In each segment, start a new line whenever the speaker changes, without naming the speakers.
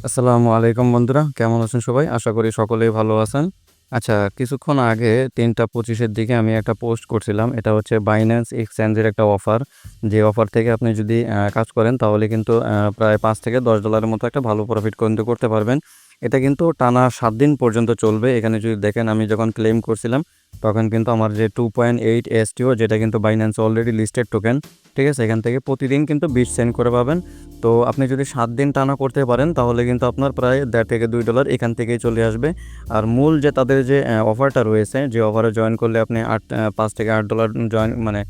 আসসালামু আলাইকুম বন্ধুরা, কেমন আছেন সবাই? আশা করি সকলেই ভালো আছেন। আচ্ছা, কিছুক্ষণ আগে ৩টা ২৫ এর দিকে আমি একটা পোস্ট করছিলাম। এটা হচ্ছে Binance Exchange এর একটা অফার। যে অফার থেকে আপনি যদি কাজ করেন তাহলে কিন্তু প্রায় $৫ থেকে $10 এর মতো একটা ভালো প্রফিট কিন্তু করতে পারবেন। এটা কিন্তু টানা ৭ দিন পর্যন্ত চলবে। এখানে যদি দেখেন আমি যখন ক্লেম করছিলাম তখন কিন্তু আমার যে 2.8 STO যেটা কিন্তু Binance অলরেডি লিস্টেড টোকেন, ঠিক আছে? এখান থেকে প্রতিদিন কিন্তু 20 সেন্ট করে পাবেন। তো আপনি যদি ৭ দিন টানা করতে পারেন তাহলে কিন্তু আপনার প্রায় $১.৫ থেকে $২ এখান থেকেই চলে আসবে। আর মূল যে তাদের যে অফারটা রয়েছে, যে অফারে জয়েন করলে আপনি $৫ থেকে $৮ জয়েন মানে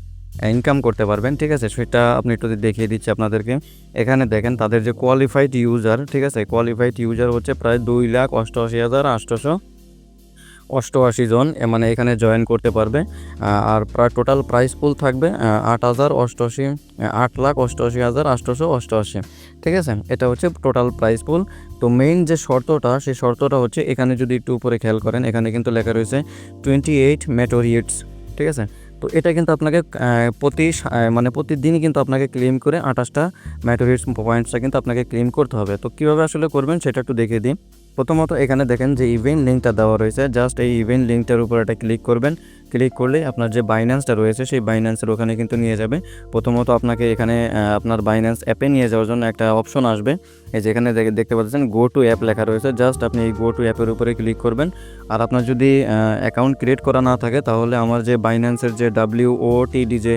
ইনকাম করতে পারবেন, ঠিক আছে? সেটা আপনি একটু দেখিয়ে দিচ্ছি আপনাদেরকে। এখানে দেখেন তাদের যে কোয়ালিফাইড ইউজার, ঠিক আছে? কোয়ালিফাইড ইউজার হচ্ছে প্রায় ২,৮৮,৮৮৮ জন মানে এখানে জয়েন করতে পারবে। আর প্রায় টোটাল প্রাইস পুল থাকবে ৮,৮৮,৮৮,৮৮৮, ঠিক আছে? এটা হচ্ছে টোটাল প্রাইস পুল। তো মেইন যে শর্তটা, সেই শর্তটা হচ্ছে এখানে যদি একটু উপরে খেয়াল করেন, এখানে কিন্তু লেখা রয়েছে 28 মেটোরিয়েটস, ঠিক আছে? তো এটা কিন্তু আপনাকে মানে প্রতিদিনই কিন্তু আপনাকে ক্লেম করে 28টা মেটোরিয়েটস পয়েন্টসটা কিন্তু আপনাকে ক্লেম করতে হবে। তো কীভাবে আসলে করবেন সেটা একটু দেখিয়ে দিই। প্রথমত এখানে দেখেন যে ইভেন্ট লিঙ্কটা দেওয়া রয়েছে, জাস্ট এই ইভেন্ট লিঙ্কটার উপর এটা ক্লিক করবেন। ক্লিক করলে আপনার যে বাইন্যান্সটা রয়েছে সেই বাইন্যান্সের ওখানে কিন্তু নিয়ে যাবে। প্রথমত আপনাকে এখানে আপনার বাইন্যান্স অ্যাপে নিয়ে যাওয়ার জন্য একটা অপশন আসবে। এই যে এখানে দেখতে পাচ্ছেন গো টু অ্যাপ লেখা রয়েছে, জাস্ট আপনি এই গো টু অ্যাপের উপরে ক্লিক করবেন। আর আপনার যদি অ্যাকাউন্ট ক্রিয়েট করা না থাকে তাহলে আমার যে বাইন্যান্সের যে WOTD যে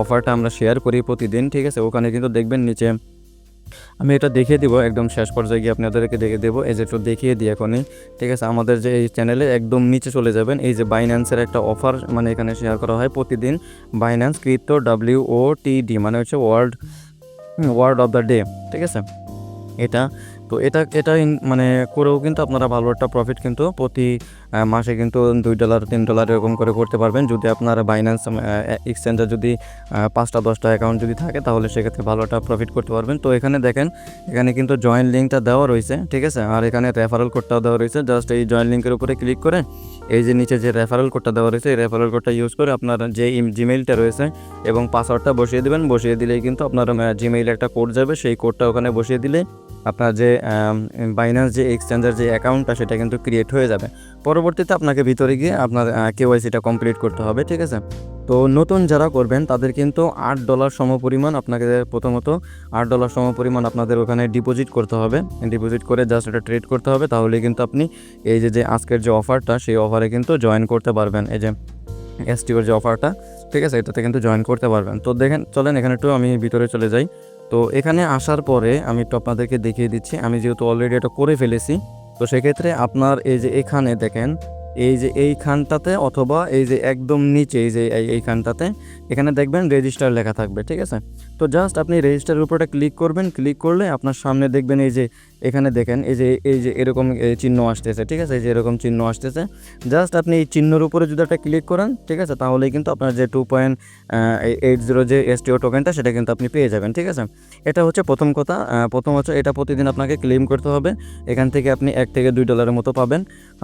অফারটা আমরা শেয়ার করি প্রতিদিন, ঠিক আছে? ওখানে কিন্তু দেখবেন নিচে আমি এটা দেখিয়ে দিব, একদম শেষ পর্যায়ে গিয়ে আপনাদেরকে দেখিয়ে দেবো। এই যে একটু দেখিয়ে দিই এখনই, ঠিক আছে? আমাদের যে এই চ্যানেলে একদম নিচে চলে যাবেন, এই যে বাইন্যান্সের একটা অফার মানে এখানে শেয়ার করা হয় প্রতিদিন। বাইন্যান্স ক্রিপ্টো WOTD মানে হচ্ছে ওয়ার্ড অফ দ্য ডে, ঠিক আছে? এটা তো এটা মানে করেও কিন্তু আপনারা ভালো একটা প্রফিট কিন্তু প্রতি মাসে কিন্তু $2 $3 এরকম করে করতে পারবেন। যদি আপনার বাইন্যান্স এক্সচেঞ্জে যদি 5টা 10টা অ্যাকাউন্ট যদি থাকে তাহলে সেক্ষেত্রে ভালো একটা প্রফিট করতে পারবেন। তো এখানে দেখেন, এখানে কিন্তু জয়েন লিঙ্কটা দেওয়া রয়েছে, ঠিক আছে? আর এখানে রেফারেল কোডটাও দেওয়া রয়েছে। জাস্ট এই জয়েন লিঙ্কের উপরে ক্লিক করে এই যে নিচে যে রেফারেল কোডটা দেওয়া রয়েছে, এই রেফারেল কোডটা ইউজ করে আপনার যে জিমেইলটা রয়েছে এবং পাসওয়ার্ডটা বসিয়ে দেবেন। বসিয়ে দিলেই কিন্তু আপনার জিমেইলে একটা কোড যাবে, সেই কোডটা ওখানে বসিয়ে দিলে আপনার যে বাইন্যান্স যে এক্সচেঞ্জের যে অ্যাকাউন্টটা সেটা কিন্তু ক্রিয়েট হয়ে যাবে। পরবর্তীতে আপনাকে ভিতরে গিয়ে আপনার KYCটা কমপ্লিট করতে হবে, ঠিক আছে? তো নতুন যারা করবেন তাদের কিন্তু $8 সমপরিমাণ আপনাকে প্রথমত $8 সমপরিমাণ আপনাদের ওখানে ডিপোজিট করতে হবে। ডিপোজিট করে জাস্ট এটা ট্রেড করতে হবে, তাহলে কিন্তু আপনি এই যে আজকের যে অফারটা সেই অফারে কিন্তু জয়েন করতে পারবেন। এই যে STOর যে অফারটা, ঠিক আছে? এটাতে কিন্তু জয়েন করতে পারবেন। তো দেখেন, চলেন এখানে একটু আমি ভিতরে চলে যাই। তো এখানে আসার পরে আমি একটু আপনাদেরকে দেখিয়ে দিচ্ছি, আমি যেহেতু অলরেডি এটা করে ফেলেছি। তো সেক্ষেত্রে আপনার এই যে এখানে দেখেন, এই যে এইখানটাতে অথবা এই যে একদম নিচে এই যে এইখানটাতে এখানে দেখবেন রেজিস্টার লেখা থাকবে, ঠিক আছে? তো জাস্ট আপনি রেজিস্টারের উপরটা ক্লিক করবেন। ক্লিক করলে আপনার সামনে দেখবেন এই যে এখানে দেখেন এই যে এরকম চিহ্ন আসতেছে, ঠিক আছে? এই যে এরকম চিহ্ন আসতেছে। জাস্ট আপনি এই চিহ্নের উপরে যদি একটা ক্লিক করেন, ঠিক আছে? তাহলেই কিন্তু আপনার যে 2.80 যে STO টোকেনটা সেটা কিন্তু আপনি পেয়ে যাবেন, ঠিক আছে? এটা হচ্ছে প্রথম কথা। প্রথম হচ্ছে এটা প্রতিদিন আপনাকে ক্লেম করতে হবে। এখান থেকে আপনি $1 থেকে $2 মতো পাবেন।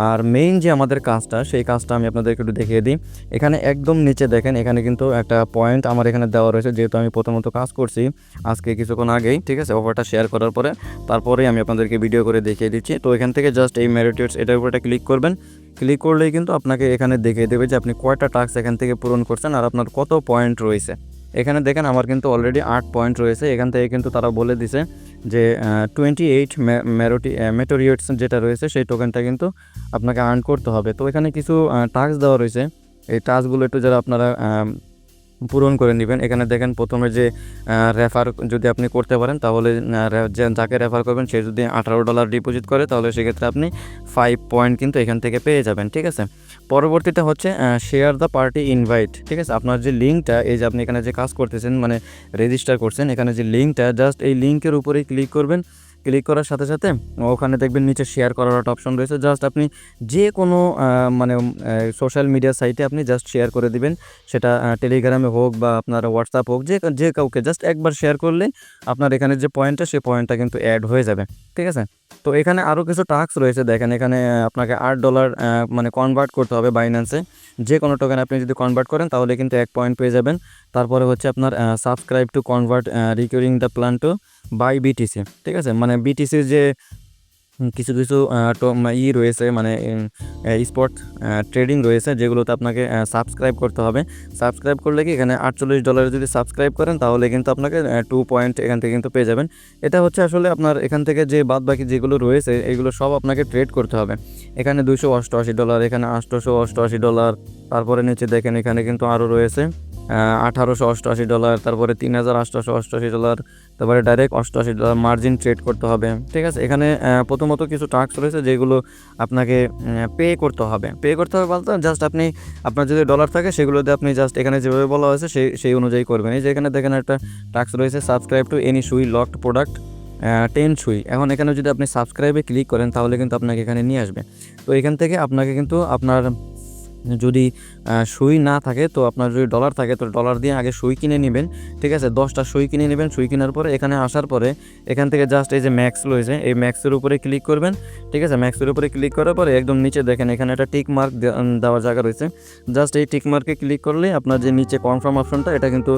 আর মেইন যে আমাদের কাজটা, সেই কাজটা আমি আপনাদেরকে একটু দেখিয়ে দিই। এখানে একদম নিচে দেখেন, এখানে কিন্তু একটা পয়েন্ট আমার এখানে দেওয়া রয়েছে, যেহেতু আমি প্রথমত কাজ করছি আজকে কিছুক্ষণ আগেই, ঠিক আছে? অফারটা শেয়ার করার পরে তারপরেই আমি আপনাদেরকে ভিডিও করে দেখিয়ে দিচ্ছি। তো এখান থেকে জাস্ট এই মেরিটস এটার উপরে ক্লিক করবেন। ক্লিক করলেই কিন্তু আপনাকে এখানে দেখিয়ে দেবে যে আপনি কয়টা টাস্ক এখান থেকে পূরণ করছেন আর আপনার কত পয়েন্ট রয়েছে। এখানে দেখেন আমার কিন্তু অলরেডি 8 পয়েন্ট রয়েছে। এখান থেকে কিন্তু তারা বলে দিছে যে 28 মেটোরিয়েটস যেটা রয়েছে সেই টোকেনটা কিন্তু আপনাকে আর্ন করতে হবে। তো এখানে কিছু টাস্ক দেওয়া রয়েছে, এই টাস্কগুলো একটু যারা আপনারা পূরণ করে নেবেন। এখানে দেখেন প্রথমে যে রেফার যদি আপনি করতে পারেন তাহলে যাকে রেফার করবেন সে যদি $18 ডিপোজিট করে তাহলে সেক্ষেত্রে আপনি 5 পয়েন্ট কিন্তু এখান থেকে পেয়ে যাবেন, ঠিক আছে? পরবর্তীতে হচ্ছে শেয়ার দ্য পার্টি ইনভাইট, ঠিক আছে? আপনার যে লিঙ্কটা, এই যে আপনি এখানে যে কাজ করতেছেন মানে রেজিস্টার করছেন, এখানে যে লিঙ্কটা, জাস্ট এই লিঙ্কের উপরেই ক্লিক করবেন। ক্লিক করার সাথে সাথে ওখানে দেখবেন নিচে শেয়ার করার একটা অপশন রয়েছে। জাস্ট আপনি যে কোনো মানে সোশ্যাল মিডিয়া সাইটে আপনি জাস্ট শেয়ার করে দিবেন। সেটা টেলিগ্রামে হোক বা আপনার হোয়াটসঅ্যাপ হোক, যে কাউকে জাস্ট একবার শেয়ার করলে আপনার এখানে যে পয়েন্টটা সেই পয়েন্টটা কিন্তু অ্যাড হয়ে যাবে, ঠিক আছে? তো এখানে আরও কিছু টাস্ক রয়েছে দেখেন, এখানে আপনাকে $8 মানে কনভার্ট করতে হবে বাইন্যান্সে। যে কোনো টোকেন আপনি যদি কনভার্ট করেন তাহলে কিন্তু 1 পয়েন্ট পেয়ে যাবেন। তারপরে হচ্ছে আপনার subscribe to convert recurring the plan to buy BTC, ঠিক আছে? মানে BTC যে কিছু কিছু রয়েছে মানে স্পট ট্রেডিং রয়েছে, যেগুলোতে আপনাকে সাবস্ক্রাইব করতে হবে। সাবস্ক্রাইব করলে কি এখানে $48 যদি সাবস্ক্রাইব করেন তাহলে কিন্তু আপনাকে 2 পয়েন্ট এখান থেকে কিন্তু পেয়ে যাবেন। এটা হচ্ছে আসলে আপনার এখান থেকে যে বাদ বাকি যেগুলো রয়েছে এগুলো সব আপনাকে ট্রেড করতে হবে। এখানে $288, এখানে $888, তারপরে নিচে দেখেন এখানে কিন্তু আরও রয়েছে $1888, তারপরে $3888, তারপরে ডাইরেক্ট $88 মার্জিন ট্রেড করতে হবে। ঠিক আছে, এখানে প্রথমত কিছু টাস্ক রয়েছে যেগুলো আপনাকে পে করতে হবে। বলতে জাস্ট আপনি আপনার যদি ডলার থাকে সেগুলোতে আপনি জাস্ট এখানে যেভাবে বলা হয়েছে সেই অনুযায়ী করবেন। এই যে এখানে দেখেন একটা টাস্ক রয়েছে, সাবস্ক্রাইব টু এনি সুই লকড প্রোডাক্ট 10 সুই। এখন এখানে যদি আপনি সাবস্ক্রাইবে ক্লিক করেন তাহলে কিন্তু আপনাকে এখানে নিয়ে আসবে। তো এখান থেকে আপনাকে কিন্তু আপনার যদি সুই না থাকে, তো আপনার যদি ডলার থাকে তো ডলার দিয়ে আগে সুই কিনে নেবেন। ঠিক আছে, 10টা সুই কিনে নেবেন। সুই কেনার পরে এখানে আসার পরে এখান থেকে জাস্ট এই যে ম্যাক্স রয়েছে, এই ম্যাক্সের উপরে ক্লিক করবেন। ঠিক আছে, ম্যাক্সের উপরে ক্লিক করার পরে একদম নিচে দেখেন এখানে একটা টিক মার্ক দেওয়ার জায়গা রয়েছে। জাস্ট এই টিক মার্কে ক্লিক করলে আপনার যে নিচে কনফার্ম অপশনটা এটা কিন্তু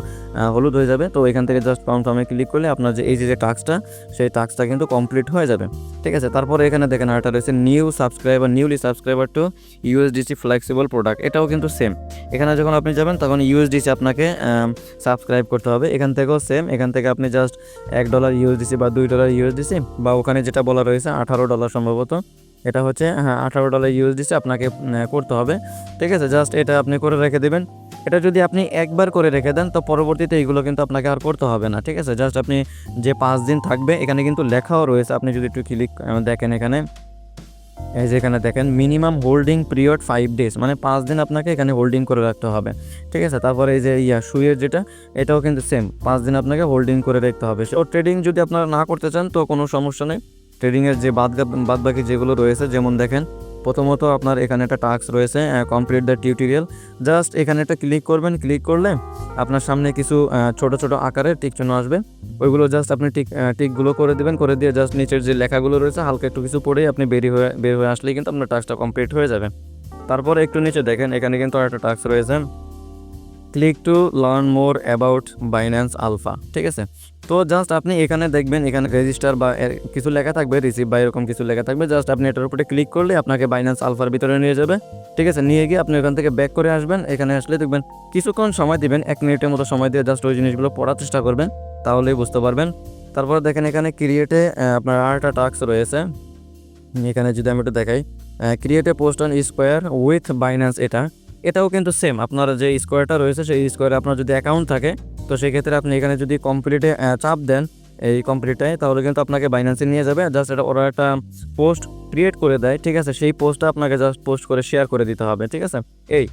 হলুদ হয়ে যাবে। তো এখান থেকে জাস্ট কনফার্মে ক্লিক করলে আপনার যে এই যে টাস্কটা সেই টাস্কটা কিন্তু কমপ্লিট হয়ে যাবে। ঠিক আছে, তারপরে এখানে দেখেন আরেকটা রয়েছে newly subscriber to USDC flexible product. এটাও কিন্তু সেম। এখানে যখন আপনি যাবেন তখন USDC আপনাকে সাবস্ক্রাইব করতে হবে। এখান থেকেও সেম, এখান থেকে আপনি জাস্ট $1 USDC বা $2 USDC বা ওখানে যেটা বলা রয়েছে $18 সম্ভবত, এটা হচ্ছে $18 USDC আপনাকে করতে হবে। ঠিক আছে, জাস্ট এটা আপনি করে রেখে দেবেন। এটা যদি আপনি একবার করে রেখে দেন তো পরবর্তীতে এইগুলো কিন্তু আপনাকে আর করতে হবে না। ঠিক আছে, জাস্ট আপনি যে 5 দিন থাকবে এখানে কিন্তু লেখাও রয়েছে, আপনি যদি একটু ক্লিক দেখেন এখানে এই যে এখানে দেখেন মিনিমাম হোল্ডিং পিরিয়ড 5 ডেজ, মানে 5 দিন আপনাকে এখানে হোল্ডিং করে রাখতে হবে। ঠিক আছে, তারপরে এই যে সুইয়ের যেটা এটাও কিন্তু সেম, 5 দিন আপনাকে হোল্ডিং করে রাখতে হবে। ও ট্রেডিং যদি আপনারা না করতে চান তো কোনো সমস্যা নেই। ট্রেডিংয়ের যে বাদ বাকি যেগুলো রয়েছে, যেমন দেখেন প্রথমত আপনার এখানে একটা টাস্ক রয়েছে কমপ্লিট দ্য টিউটোরিয়াল। জাস্ট এখানে একটা ক্লিক করবেন, ক্লিক করলে আপনার সামনে কিছু ছোট ছোট আকারের টিক চিহ্ন আসবে, ওইগুলো জাস্ট আপনি টিকগুলো করে দেবেন। করে দিয়ে জাস্ট নিচের যে লেখাগুলো রয়েছে হালকা একটু কিছু পড়েই আপনি বের হয়ে আসলেই কিন্তু আপনার টাস্কটা কমপ্লিট হয়ে যাবে। তারপরে একটু নিচে দেখেন এখানে কিন্তু একটা টাস্ক রয়েছে, click to learn more about Binance Alpha. ঠিক আছে, তো জাস্ট আপনি এখানে দেখবেন এখানে রেজিস্টার বা কিছু লেখা থাকবে, রিসিভ বা এরকম কিছু লেখা থাকবে। জাস্ট আপনি এটার উপরে ক্লিক করলে আপনাকে বাইন্যান্স আলফার ভিতরে নিয়ে যাবে। ঠিক আছে, নিয়ে গিয়ে আপনি ওখান থেকে ব্যাক করে আসবেন। এখানে আসলে দেখবেন কিছুক্ষণ সময় দিবেন, 1 মিনিটের মতো সময় দিয়ে জাস্ট ওই জিনিসগুলো পড়ার চেষ্টা করবেন, তাহলেই বুঝতে পারবেন। তারপর দেখেন এখানে ক্রিয়েটে আপনার আরেকটা টাস্ক রয়েছে। এখানে যদি আমি একটু দেখাই, create a post on square with Binance, এটাও কিন্তু সেম। আপনার যে স্কোয়ারটা রয়েছে সেই স্কোয়ারে আপনার যদি অ্যাকাউন্ট থাকে তো সেক্ষেত্রে আপনি এখানে যদি কমপ্লিটে চাপ দেন এই কমপ্লিটে, তাহলে কিন্তু আপনাকে বাইন্যান্সে নিয়ে যাবে। জাস্ট এটা ওরা একটা পোস্ট ক্রিয়েট করে দেয়। ঠিক আছে, সেই পোস্টটা আপনাকে জাস্ট পোস্ট করে শেয়ার করে দিতে হবে। ঠিক আছে, এই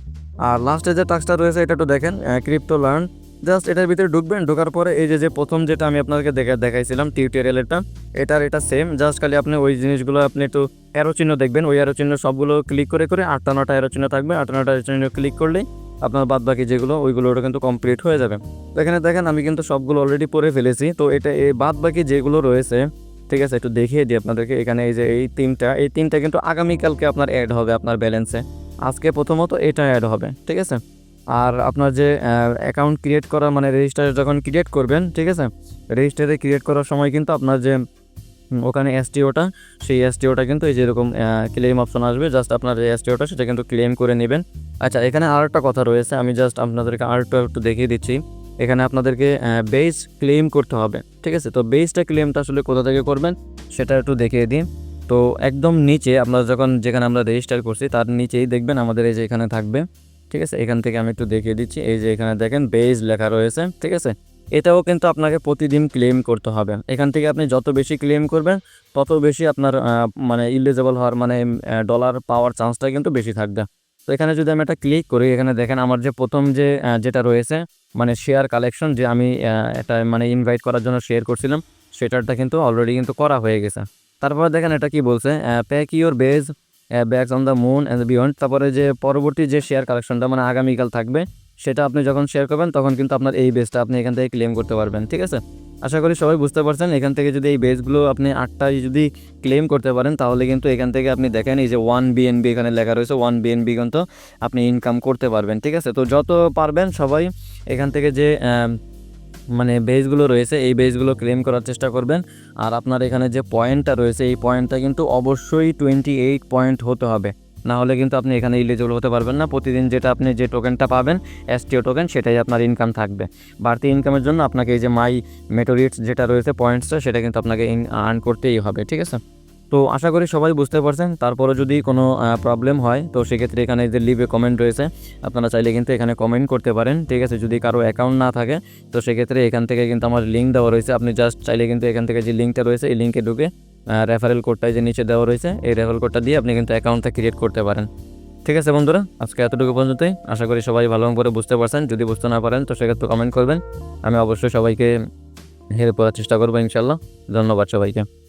আর লাস্টে যে টাস্কটা রয়েছে এটা একটু দেখেন, ক্রিপ্টো লার্ন। জাস্ট এটার ভিতরে ঢুকবেন, ঢোকার পরে এই যে প্রথম যেটা আমি আপনাকে দেখাইছিলাম টিউটোরিয়ালটা, এটা সেম। জাস্ট খালি আপনি ওই জিনিসগুলো আপনি একটু অ্যারো চিহ্ন দেখবেন, ওই অ্যারো চিহ্ন সবগুলো ক্লিক করে 8টা 9টা অ্যারো চিহ্ন থাকবে, 8টা 9টা অ্যারো চিহ্ন ক্লিক করলেই আপনার বাদ বাকি যেগুলো ওইগুলো কিন্তু কমপ্লিট হয়ে যাবে। তো এখানে দেখেন আমি কিন্তু সবগুলো অলরেডি পড়ে ফেলেছি। তো এটা এই বাদ বাকি যেগুলো রয়েছে, ঠিক আছে, একটু দেখিয়ে দিই আপনাদেরকে। এখানে এই যে এই তিনটা কিন্তু আগামীকালকে আপনার অ্যাড হবে আপনার ব্যালেন্সে। আজকে প্রথমত এটা অ্যাড হবে। ঠিক আছে, আর আপনার যে অ্যাকাউন্ট ক্রিয়েট করা মানে রেজিস্টার যখন ক্রিয়েট করবেন, ঠিক আছে, রেজিস্টারে ক্রিয়েট করার সময় কিন্তু আপনার যে ওখানে এসটিওটা, সেই এসটিওটা কিন্তু এই যেরকম ক্লেম অপশন আসবে, জাস্ট আপনার যে এসটিওটা সেটা কিন্তু ক্লেম করে নেবেন। আচ্ছা, এখানে আর একটা কথা রয়েছে, আমি জাস্ট আপনাদেরকে একটু দেখিয়ে দিচ্ছি। এখানে আপনাদেরকে বেস ক্লেম করতে হবে। ঠিক আছে, তো বেসটা ক্লেমটা আসলে কোথা থেকে করবেন সেটা একটু দেখিয়ে দিন। তো একদম নিচে আপনারা যেখানে আমরা রেজিস্টার করছি তার নিচেই দেখবেন আমাদের এই যে এখানে থাকবে। ঠিক আছে, এখান থেকে আমি একটু দেখিয়ে দিচ্ছি। এই যে এখানে দেখেন বেস লেখা রয়েছে। ঠিক আছে, এটাও কিন্তু আপনাকে প্রতিদিন ক্লেম করতে হবে। এখান থেকে আপনি যত বেশি ক্লেম করবেন তত বেশি আপনার মানে ইলিজিবল হওয়ার মানে ডলার পাওয়ার চান্সটা কিন্তু বেশি থাকবে। তো এখানে যদি আমি একটা ক্লিক করি, এখানে দেখেন আমার যে প্রথম যেটা রয়েছে মানে শেয়ার কালেকশন, যে আমি এটা মানে ইনভাইট করার জন্য শেয়ার করছিলাম, সেটারটা কিন্তু অলরেডি কিন্তু করা হয়ে গেছে। তারপরে দেখেন এটা কি বলছে, pack your base backs on the moon and beyond. তারপরে যে পরবর্তী যে শেয়ার কালেকশনটা মানে আগামীকাল থাকবে, সেটা আপনি যখন শেয়ার করবেন তখন কিন্তু আপনার এই বেসটা আপনি এখান থেকে ক্লেম করতে পারবেন। ঠিক আছে, আশা করি সবাই বুঝতে পারছেন। এখান থেকে যদি এই বেসগুলো আপনি 8টায় যদি ক্লেম করতে পারেন তাহলে কিন্তু এখান থেকে আপনি দেখেন এই যে 1 BNB এখানে লেখা রয়েছে, 1 BNB কিন্তু আপনি ইনকাম করতে পারবেন। ঠিক আছে, তো যত পারবেন সবাই এখান থেকে যে মানে বেসগুলো রয়েছে এই বেসগুলো ক্লেম করার চেষ্টা করবেন। আর আপনার এখানে যে পয়েন্টটা রয়েছে এই পয়েন্টটা কিন্তু অবশ্যই 28 পয়েন্ট হতে হবে, না হলে কিন্তু আপনি এখানে এলিজিবল হতে পারবেন না। প্রতিদিন যেটা আপনি যে টোকেনটা পাবেন এসটিও টোকেন, সেটাই আপনার ইনকাম থাকবে। বাড়তি ইনকামের জন্য আপনাকে এই যে মাই মেটোরিটস যেটা রয়েছে পয়েন্টসটা, সেটা কিন্তু আপনাকে আর্ন করতেই হবে, ঠিক আছে। তো আশা করি সবাই বুঝতে পারছেন। তারপরে যদি কোনো প্রবলেম হয় তো সেক্ষেত্রে এখানে যে লিভে কমেন্ট রয়েছে, আপনারা চাইলে কিন্তু এখানে কমেন্ট করতে পারেন, ঠিক আছে। যদি কারো অ্যাকাউন্ট না থাকে তো সেক্ষেত্রে এখান থেকে কিন্তু আমার লিঙ্ক দেওয়া রয়েছে, আপনি জাস্ট চাইলে কিন্তু এখান থেকে যে লিঙ্কটা রয়েছে এই লিঙ্কে ঢুকে রেফারেল কোডটাই যে নিচে দেওয়া রয়েছে এই রেফারেল কোডটা দিয়ে আপনি কিন্তু অ্যাকাউন্টটা ক্রিয়েট করতে পারেন, ঠিক আছে বন্ধুরা। আজকে এতটুকু পর্যন্তই, আশা করি সবাই ভালো করে বুঝতে পারছেন। যদি বুঝতে না পারেন তো সেক্ষেত্রে কমেন্ট করবেন, আমি অবশ্যই সবাইকে হেল্প করার চেষ্টা করবো ইনশাল্লাহ। ধন্যবাদ সবাইকে।